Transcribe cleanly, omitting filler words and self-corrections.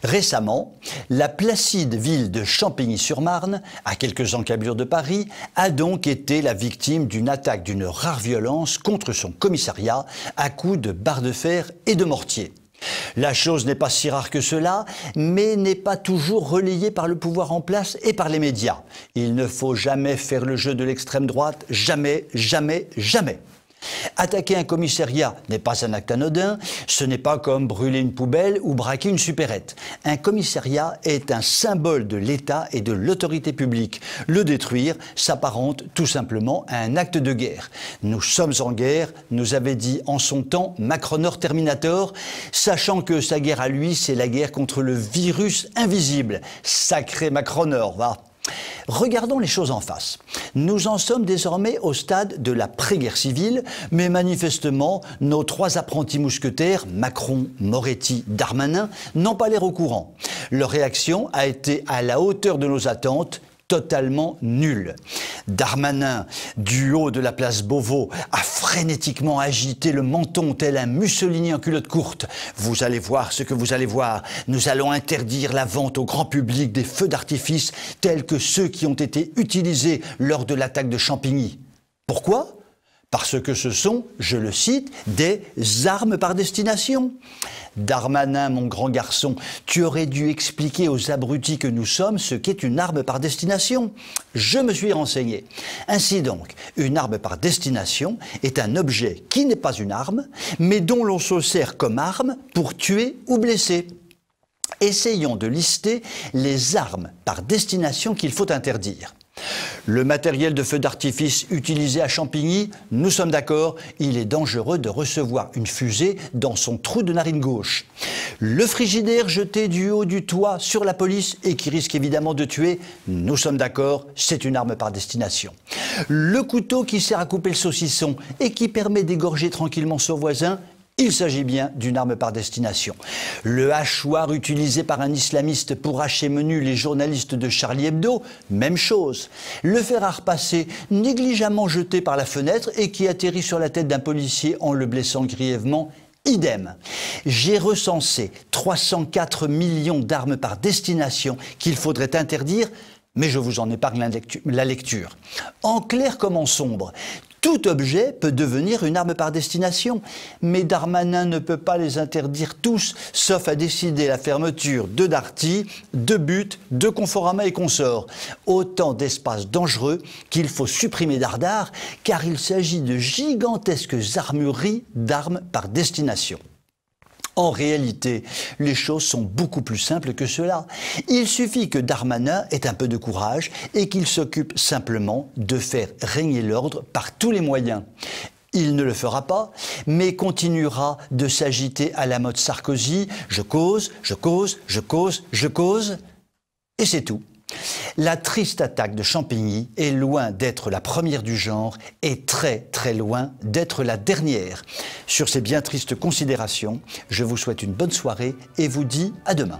Récemment, la placide ville de Champigny-sur-Marne, à quelques encablures de Paris, a donc été la victime d'une attaque d'une rare violence contre son commissariat à coups de barres de fer et de mortier. La chose n'est pas si rare que cela, mais n'est pas toujours relayée par le pouvoir en place et par les médias. Il ne faut jamais faire le jeu de l'extrême droite, jamais, jamais, jamais. Attaquer un commissariat n'est pas un acte anodin, ce n'est pas comme brûler une poubelle ou braquer une supérette. Un commissariat est un symbole de l'État et de l'autorité publique. Le détruire s'apparente tout simplement à un acte de guerre. Nous sommes en guerre, nous avait dit en son temps Macronor Terminator, sachant que sa guerre à lui, c'est la guerre contre le virus invisible. Sacré Macronor, va! Regardons les choses en face. Nous en sommes désormais au stade de la pré-guerre civile, mais manifestement, nos trois apprentis mousquetaires, Macron, Moretti, Darmanin, n'ont pas l'air au courant. Leur réaction a été à la hauteur de nos attentes, totalement nulle. Darmanin, du haut de la place Beauvau, a frénétiquement agité le menton tel un Mussolini en culotte courte. Vous allez voir ce que vous allez voir. Nous allons interdire la vente au grand public des feux d'artifice tels que ceux qui ont été utilisés lors de l'attaque de Champigny. Pourquoi ? Parce que ce sont, je le cite, des armes par destination. Darmanin, mon grand garçon, tu aurais dû expliquer aux abrutis que nous sommes ce qu'est une arme par destination. Je me suis renseigné. Ainsi donc, une arme par destination est un objet qui n'est pas une arme, mais dont l'on se sert comme arme pour tuer ou blesser. Essayons de lister les armes par destination qu'il faut interdire. Le matériel de feu d'artifice utilisé à Champigny, nous sommes d'accord, il est dangereux de recevoir une fusée dans son trou de narine gauche. Le frigidaire jeté du haut du toit sur la police et qui risque évidemment de tuer, nous sommes d'accord, c'est une arme par destination. Le couteau qui sert à couper le saucisson et qui permet d'égorger tranquillement son voisin, il s'agit bien d'une arme par destination. Le hachoir utilisé par un islamiste pour hacher menu les journalistes de Charlie Hebdo, même chose. Le fer à repasser négligemment jeté par la fenêtre et qui atterrit sur la tête d'un policier en le blessant grièvement, idem. J'ai recensé 304 millions d'armes par destination qu'il faudrait interdire, mais je vous en épargne la lecture. En clair comme en sombre, tout objet peut devenir une arme par destination, mais Darmanin ne peut pas les interdire tous, sauf à décider la fermeture de Darty, de But, de Conforama et consorts. Autant d'espaces dangereux qu'il faut supprimer d'Ardard, car il s'agit de gigantesques armureries d'armes par destination. En réalité, les choses sont beaucoup plus simples que cela. Il suffit que Darmanin ait un peu de courage et qu'il s'occupe simplement de faire régner l'ordre par tous les moyens. Il ne le fera pas, mais continuera de s'agiter à la mode Sarkozy. Je cause, je cause, je cause, je cause, et c'est tout. La triste attaque de Champigny est loin d'être la première du genre et très très loin d'être la dernière. Sur ces bien tristes considérations, je vous souhaite une bonne soirée et vous dis à demain.